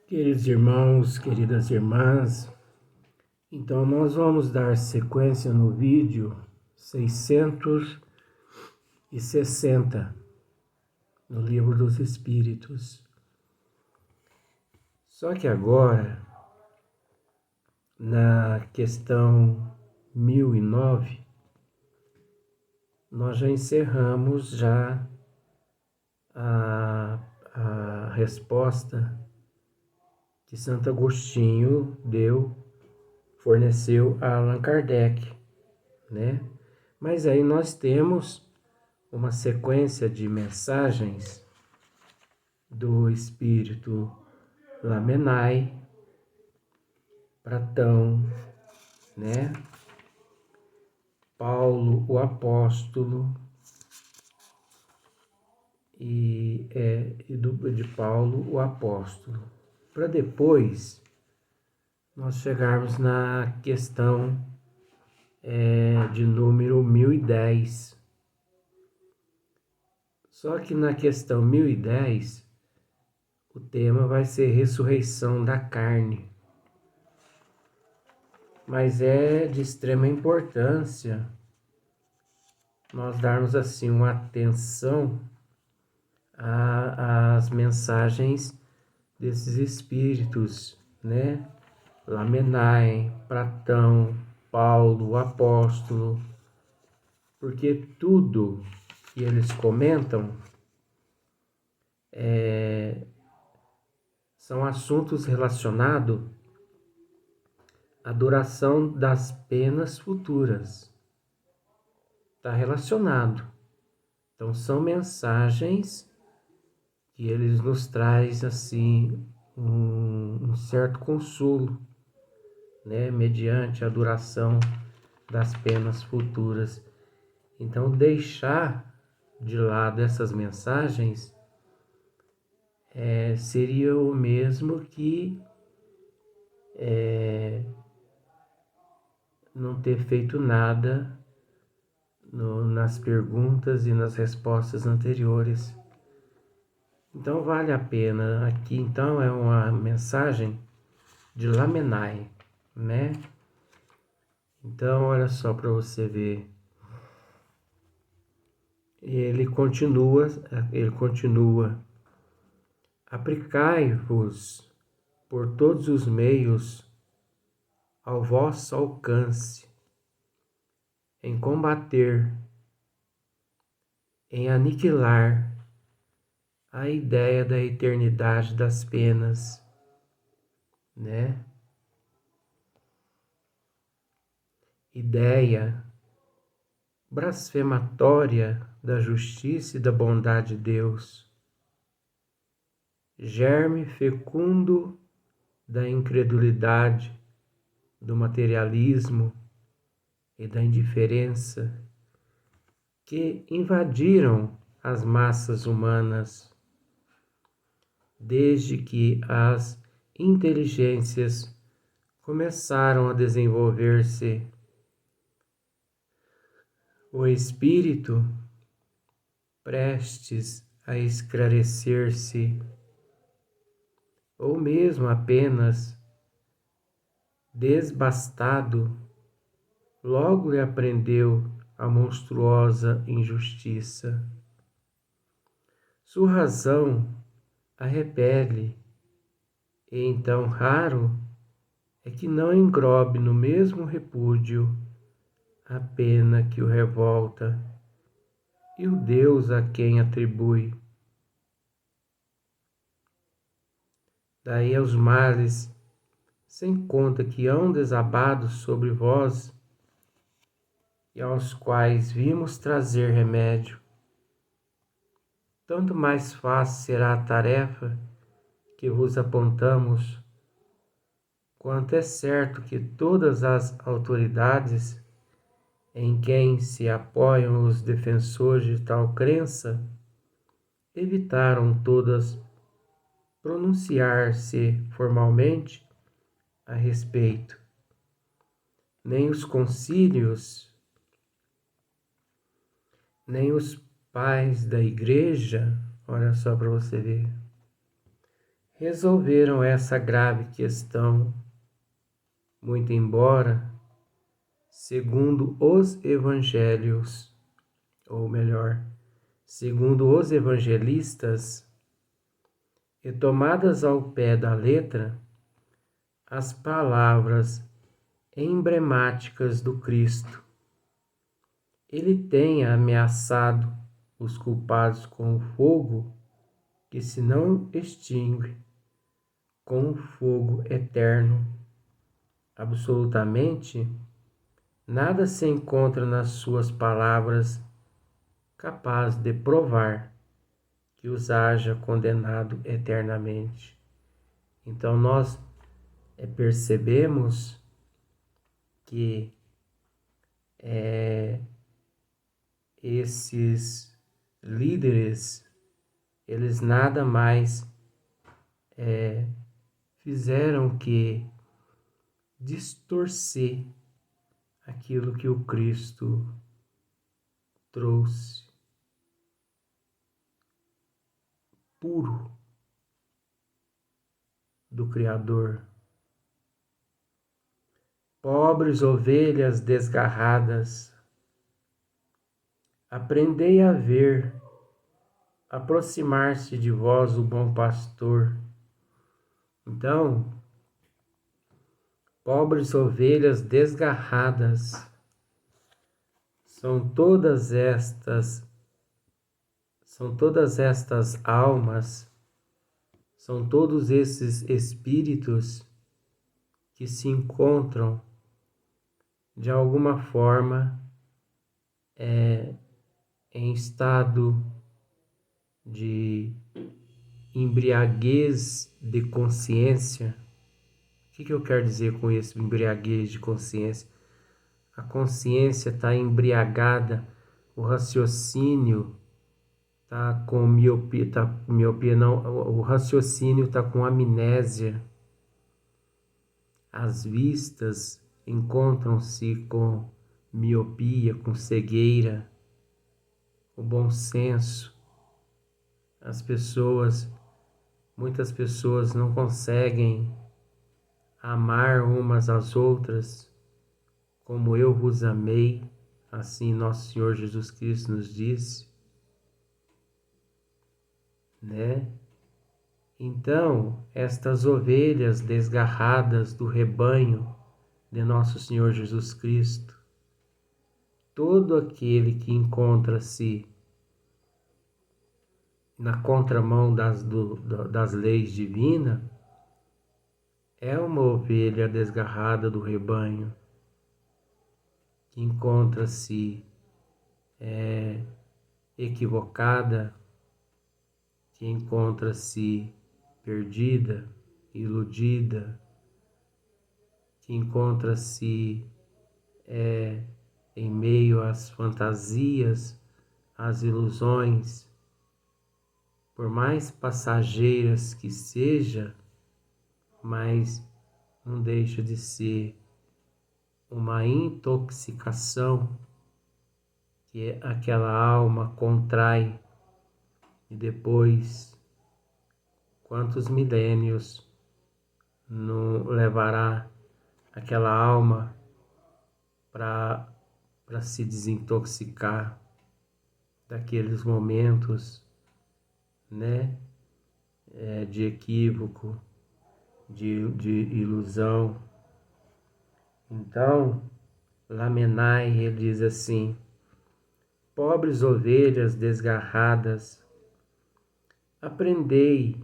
Queridos irmãos, queridas irmãs, então nós vamos dar sequência no vídeo 660 no Livro dos Espíritos. Só que agora, na questão 1009, nós já encerramos a resposta que Santo Agostinho forneceu a Allan Kardec, né? Mas aí nós temos uma sequência de mensagens do espírito Lamennais, Platão, né? Paulo o apóstolo de Paulo o apóstolo, para depois nós chegarmos na questão de número 1010. Só que na questão 1010, o tema vai ser ressurreição da carne. Mas é de extrema importância nós darmos assim uma atenção às mensagens desses espíritos, né? Lamennais, Platão, Paulo, o apóstolo, porque tudo que eles comentam são assuntos relacionados à duração das penas futuras. Está relacionado. Então são mensagens que eles nos traz assim um certo consolo, né, mediante a duração das penas futuras. Então deixar de lado essas mensagens seria o mesmo que não ter feito nada nas perguntas e nas respostas anteriores. Então vale a pena. Aqui então é uma mensagem de Lamennais, né? Então olha só para você ver. Ele continua. Aplicai-vos por todos os meios ao vosso alcance, em combater, em aniquilar a ideia da eternidade das penas, né? Ideia blasfematória da justiça e da bondade de Deus, germe fecundo da incredulidade, do materialismo e da indiferença que invadiram as massas humanas desde que as inteligências começaram a desenvolver-se. O espírito, prestes a esclarecer-se, ou mesmo apenas desbastado, logo lhe aprendeu a monstruosa injustiça. Sua razão a repele, e então raro é que não englobe no mesmo repúdio a pena que o revolta e o Deus a quem atribui. Daí aos males sem conta que hão desabado sobre vós e aos quais vimos trazer remédio. Tanto mais fácil será a tarefa que vos apontamos, quanto é certo que todas as autoridades em quem se apoiam os defensores de tal crença evitaram todas pronunciar-se formalmente a respeito. Nem os concílios, nem os pais da igreja, olha só para você ver, resolveram essa grave questão, muito embora, segundo os evangelhos, ou melhor, segundo os evangelistas, e tomadas ao pé da letra, as palavras emblemáticas do Cristo. Ele tem ameaçado os culpados com o fogo que se não extingue, com o fogo eterno. Absolutamente nada se encontra nas suas palavras capaz de provar que os haja condenado eternamente. Então nós percebemos que esses líderes, eles nada mais fizeram que distorcer aquilo que o Cristo trouxe, puro do Criador. Pobres ovelhas desgarradas, aprendei a ver, aproximar-se de vós o bom pastor. Então, pobres ovelhas desgarradas, são todas estas almas, são todos esses espíritos que se encontram de alguma forma em estado de embriaguez de consciência. O que eu quero dizer com isso, embriaguez de consciência? A consciência está embriagada, o raciocínio está com miopia não, o raciocínio está com amnésia, as vistas encontram-se com miopia, com cegueira, o bom senso. Muitas pessoas não conseguem amar umas às outras como eu vos amei, assim nosso Senhor Jesus Cristo nos disse, né? Então, estas ovelhas desgarradas do rebanho de nosso Senhor Jesus Cristo, todo aquele que encontra-se na contramão das leis divinas, é uma ovelha desgarrada do rebanho, que encontra-se equivocada, que encontra-se perdida, iludida, que encontra-se em meio às fantasias, às ilusões, por mais passageiras que seja, mas não deixa de ser uma intoxicação que aquela alma contrai, e depois quantos milênios não levará aquela alma para se desintoxicar daqueles momentos, né, de equívoco, de ilusão. Então, Lamennais, ele diz assim: pobres ovelhas desgarradas, aprendei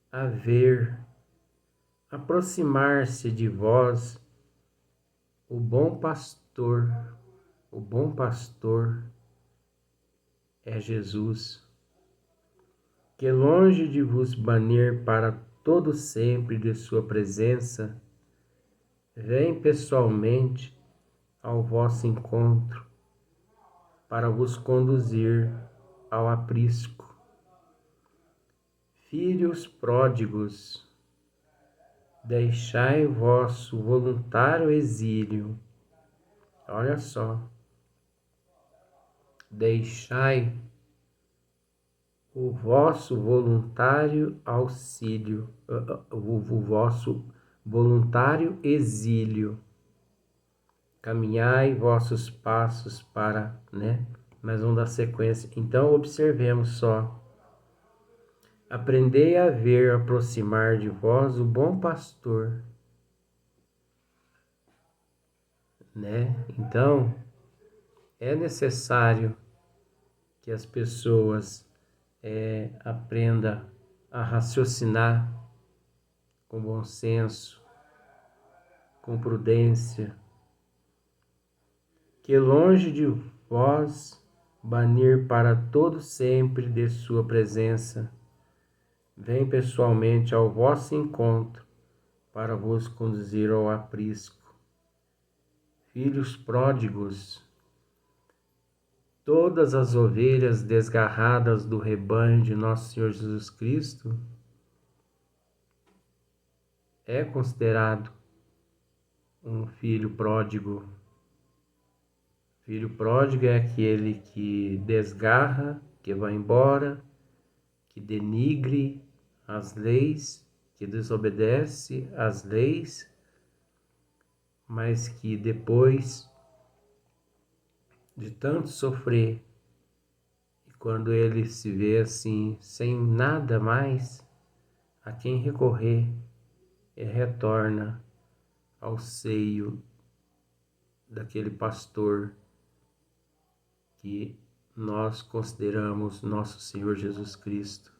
a ver, aproximar-se de vós o bom pastor. O bom pastor é Jesus, que longe de vos banir para todo sempre de sua presença, vem pessoalmente ao vosso encontro para vos conduzir ao aprisco. Filhos pródigos, deixai vosso voluntário exílio. Olha só. Deixai o vosso voluntário auxílio, o vosso voluntário exílio. Caminhai vossos passos para, né? Mas vamos dar sequência. Então, observemos só. Aprendei a ver aproximar de vós o bom pastor, né? Então, é necessário que as pessoas aprendam a raciocinar com bom senso, com prudência, que longe de vós banir para todo sempre de sua presença, vem pessoalmente ao vosso encontro para vos conduzir ao aprisco. Filhos pródigos, todas as ovelhas desgarradas do rebanho de nosso Senhor Jesus Cristo é considerado um filho pródigo. Filho pródigo é aquele que desgarra, que vai embora, que denigre as leis, que desobedece às leis, mas que depois de tanto sofrer, e quando ele se vê assim, sem nada mais a quem recorrer, ele retorna ao seio daquele pastor que nós consideramos nosso Senhor Jesus Cristo.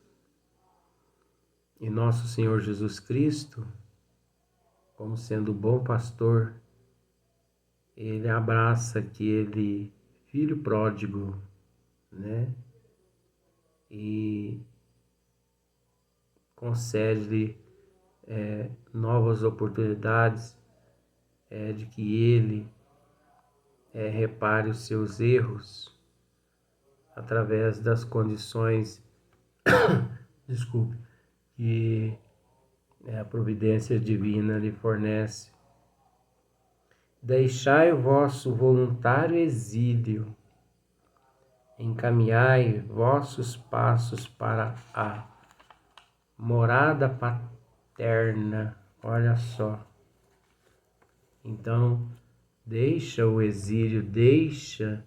E nosso Senhor Jesus Cristo, como sendo o bom pastor, ele abraça aquele filho pródigo, né? E concede-lhe novas oportunidades de que ele repare os seus erros através das condições, desculpe, que a providência divina lhe fornece. Deixai o vosso voluntário exílio, encaminhai vossos passos para a morada paterna. Olha só. Então, deixa o exílio, deixa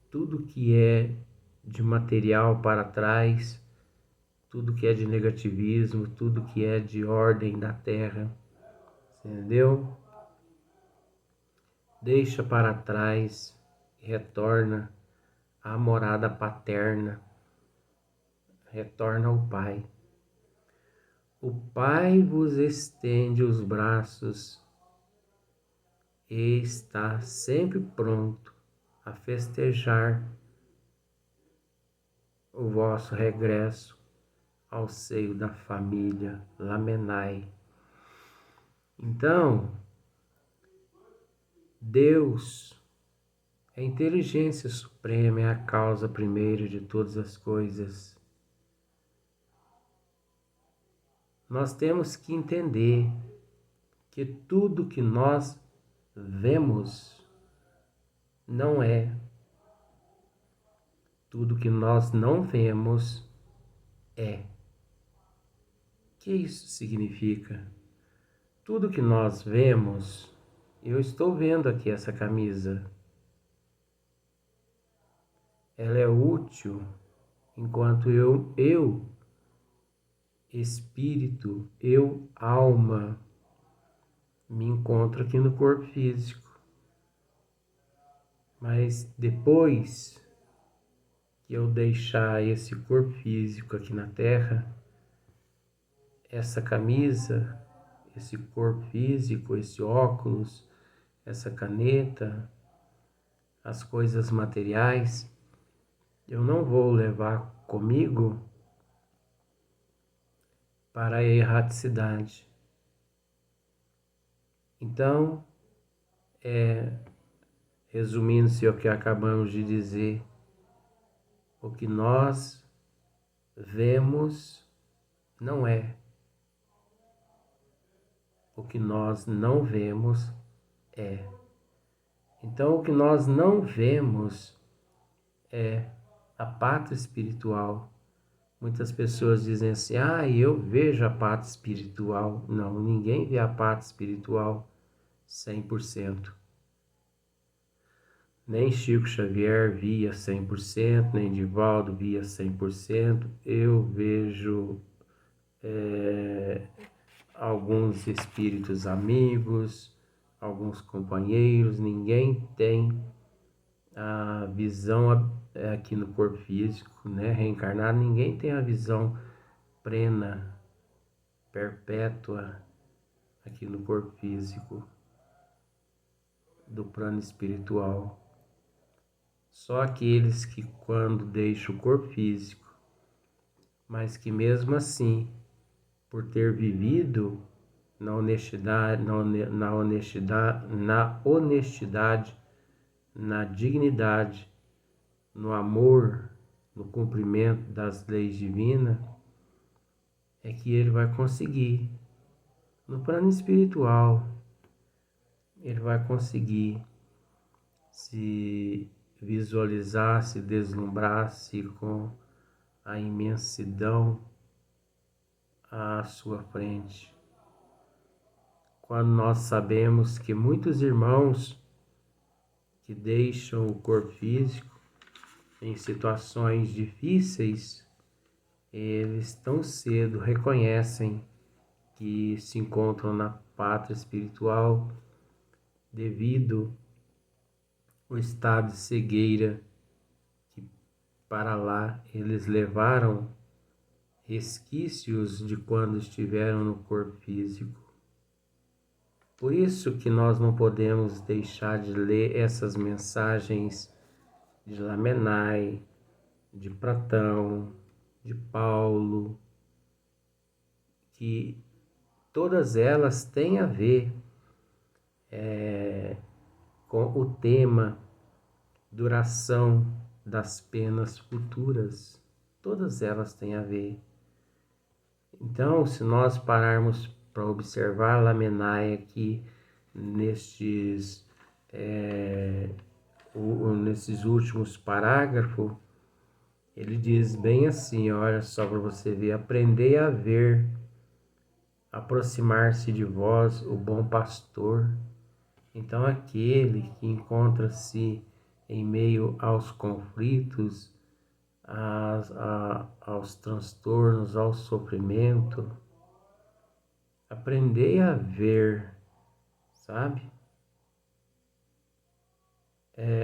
tudo que é de material para trás, tudo que é de negativismo, tudo que é de ordem da terra, entendeu? Deixa para trás e retorna à morada paterna, retorna ao Pai. O Pai vos estende os braços e está sempre pronto a festejar o vosso regresso ao seio da família Lamennai. Então, Deus é a inteligência suprema, é a causa primeira de todas as coisas. Nós temos que entender que tudo que nós vemos não é. Tudo que nós não vemos é. O que isso significa? Tudo que nós vemos, eu estou vendo aqui essa camisa. Ela é útil enquanto eu, espírito, eu, alma, me encontro aqui no corpo físico. Mas depois que eu deixar esse corpo físico aqui na Terra, essa camisa, esse corpo físico, esse óculos, essa caneta, as coisas materiais, eu não vou levar comigo para a erraticidade. Então, resumindo-se ao que acabamos de dizer, o que nós vemos não é. O que nós não vemos é. Então, o que nós não vemos é a pátria espiritual. Muitas pessoas dizem assim, eu vejo a pátria espiritual. Não, ninguém vê a pátria espiritual 100%. Nem Chico Xavier via 100%, nem Divaldo via 100%. Eu vejo alguns espíritos amigos, alguns companheiros, ninguém tem a visão aqui no corpo físico, né, reencarnado, ninguém tem a visão plena, perpétua aqui no corpo físico, do plano espiritual. Só aqueles que quando deixam o corpo físico, mas que mesmo assim, por ter vivido na honestidade, na dignidade, no amor, no cumprimento das leis divinas, é que ele vai conseguir, no plano espiritual, ele vai conseguir se visualizar, se deslumbrar-se com a imensidão à sua frente. Quando nós sabemos que muitos irmãos que deixam o corpo físico em situações difíceis, eles tão cedo reconhecem que se encontram na pátria espiritual devido ao estado de cegueira que para lá eles levaram resquícios de quando estiveram no corpo físico. Por isso que nós não podemos deixar de ler essas mensagens de Lamennais, de Platão, de Paulo, que todas elas têm a ver com o tema duração das penas futuras. Todas elas têm a ver. Então, se nós pararmos para observar Lamennais aqui nesses últimos parágrafos, ele diz bem assim, olha só para você ver: aprendei a ver, aproximar-se de vós o bom pastor. Então aquele que encontra-se em meio aos conflitos, aos transtornos, ao sofrimento, aprendei a ver, sabe?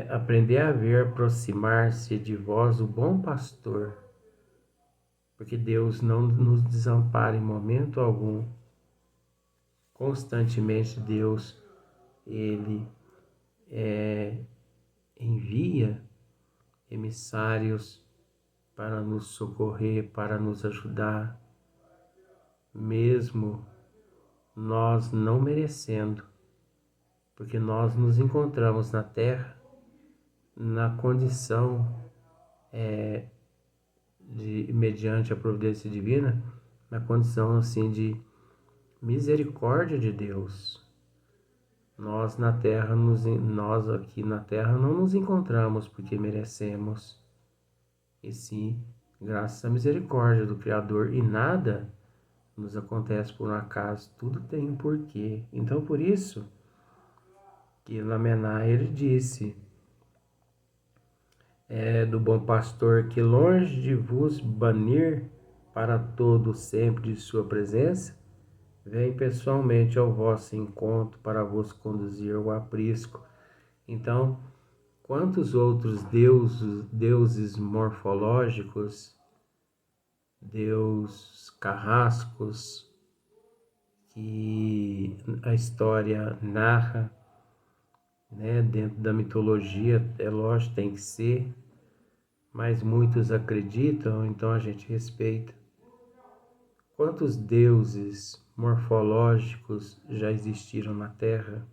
Aprender a ver, aproximar-se de vós o bom pastor, porque Deus não nos desampara em momento algum. Constantemente Deus, Ele envia emissários para nos socorrer, para nos ajudar, mesmo nós não merecendo, porque nós nos encontramos na Terra na condição mediante a providência divina, na condição assim de misericórdia de Deus. Nós aqui na Terra não nos encontramos porque merecemos, e sim graças à misericórdia do Criador, e nada nos acontece por um acaso, tudo tem um porquê. Então por isso que Lamennais ele disse do bom pastor que, longe de vos banir para todo sempre de sua presença, vem pessoalmente ao vosso encontro para vos conduzir ao aprisco. Então, quantos outros deuses morfológicos, deuses carrascos, que a história narra, né, dentro da mitologia, é lógico, tem que ser, mas muitos acreditam, então a gente respeita. Quantos deuses morfológicos já existiram na Terra?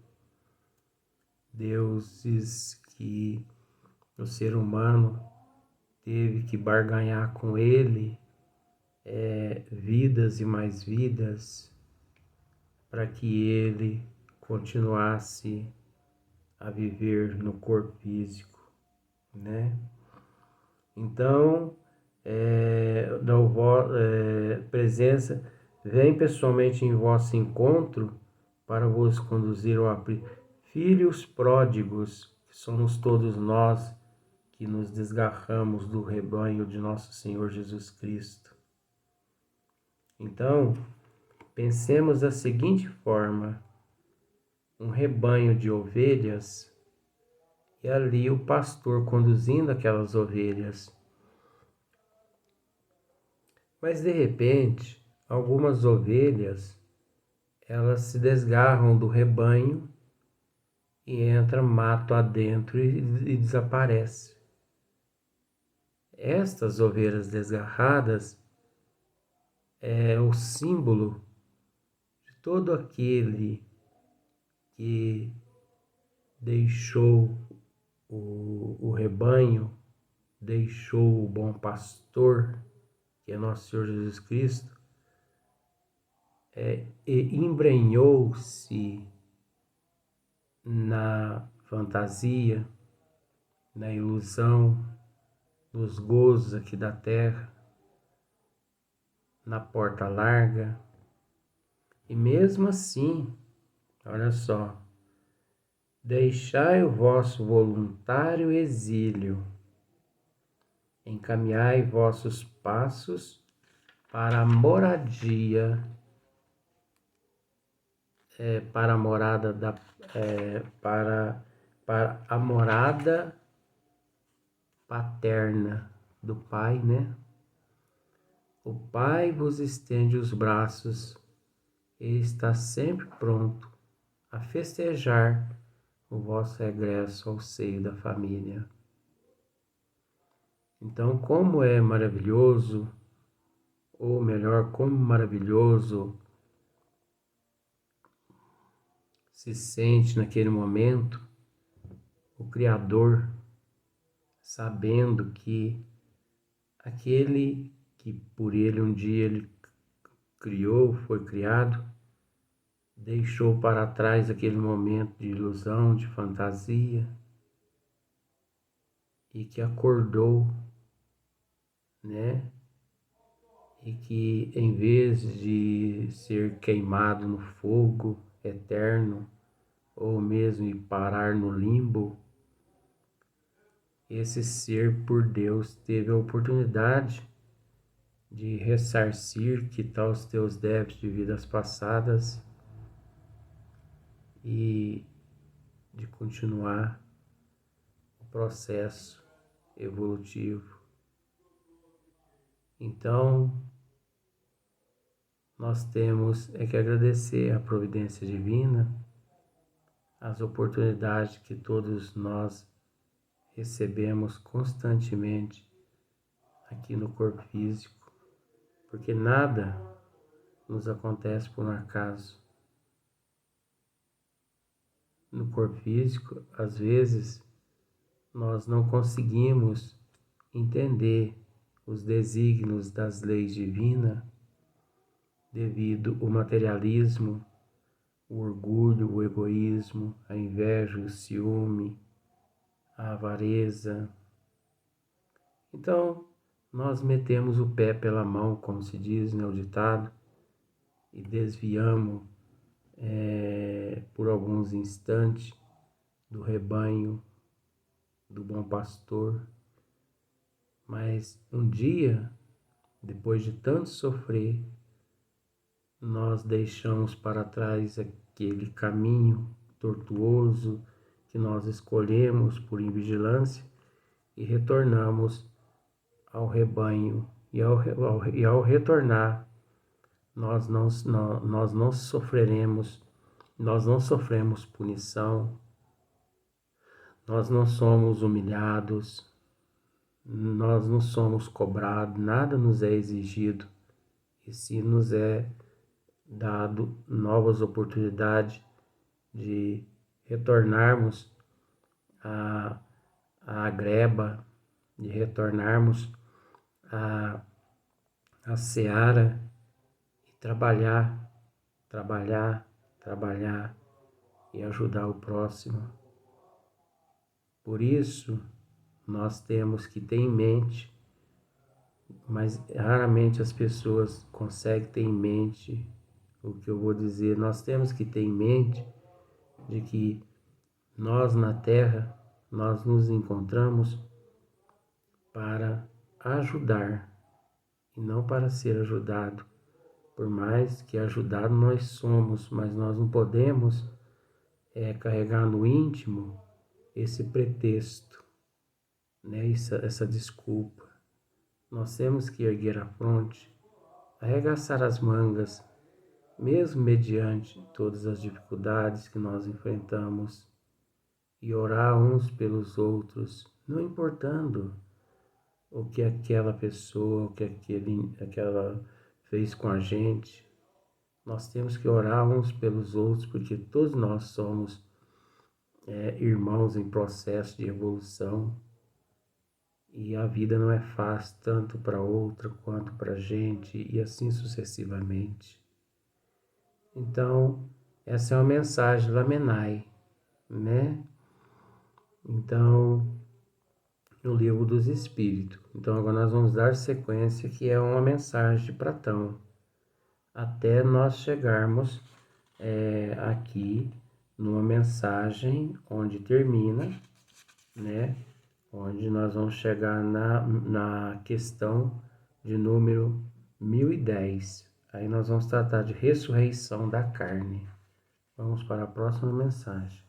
Deuses que o ser humano teve que barganhar com ele vidas e mais vidas para que ele continuasse a viver no corpo físico, né? Então, presença, vem pessoalmente em vosso encontro para vos conduzir ao filhos pródigos, que somos todos nós que nos desgarramos do rebanho de nosso Senhor Jesus Cristo. Então, pensemos da seguinte forma: um rebanho de ovelhas e ali o pastor conduzindo aquelas ovelhas. Mas de repente, algumas ovelhas, elas se desgarram do rebanho e entra mato adentro e desaparece. Estas ovelhas desgarradas é o símbolo de todo aquele que deixou o rebanho, deixou o bom pastor, que é nosso Senhor Jesus Cristo, e embrenhou-se na fantasia, na ilusão, nos gozos aqui da terra, na porta larga. E mesmo assim, olha só, deixai o vosso voluntário exílio, encaminhai vossos passos para a moradia, para a morada para a morada paterna do Pai, né? O Pai vos estende os braços e está sempre pronto a festejar o vosso regresso ao seio da família. Então, como é maravilhoso, ou melhor, como maravilhoso se sente naquele momento o Criador, sabendo que aquele que por ele um dia ele criou, foi criado, deixou para trás aquele momento de ilusão, de fantasia, e que acordou, né? E que em vez de ser queimado no fogo eterno, ou mesmo parar no limbo, esse ser por Deus teve a oportunidade de ressarcir, quitar os teus débitos de vidas passadas e de continuar o processo evolutivo. Então, nós temos que agradecer a providência divina, as oportunidades que todos nós recebemos constantemente aqui no corpo físico, porque nada nos acontece por um acaso. No corpo físico, às vezes, nós não conseguimos entender os desígnios das leis divinas devido ao materialismo, o orgulho, o egoísmo, a inveja, o ciúme, a avareza. Então, nós metemos o pé pela mão, como se diz, né, o ditado, e desviamos por alguns instantes do rebanho do bom pastor. Mas um dia, depois de tanto sofrer, nós deixamos para trás aquele caminho tortuoso que nós escolhemos por invigilância e retornamos ao rebanho. E ao retornar, nós não sofreremos, nós não sofremos punição, nós não somos humilhados, nós não somos cobrados, nada nos é exigido, e sim nos é dado novas oportunidades de retornarmos à greba, de retornarmos à seara e trabalhar e ajudar o próximo. Por isso, nós temos que ter em mente, mas raramente as pessoas conseguem ter em mente o que eu vou dizer. Nós temos que ter em mente de que nós na Terra, nós nos encontramos para ajudar e não para ser ajudado. Por mais que ajudado nós somos, mas nós não podemos carregar no íntimo esse pretexto, né? Essa desculpa. Nós temos que erguer a fronte, arregaçar as mangas, mesmo mediante todas as dificuldades que nós enfrentamos, e orar uns pelos outros, não importando o que aquela pessoa, o que aquela fez com a gente. Nós temos que orar uns pelos outros, porque todos nós somos irmãos em processo de evolução. E a vida não é fácil tanto para outra quanto para a gente, e assim sucessivamente. Então, essa é uma mensagem Lamennai, né? Então, no Livro dos Espíritos. Então, agora nós vamos dar sequência, que é uma mensagem de Platão, até nós chegarmos aqui numa mensagem onde termina, né? Onde nós vamos chegar na questão de número 1010. Aí nós vamos tratar de ressurreição da carne. Vamos para a próxima mensagem.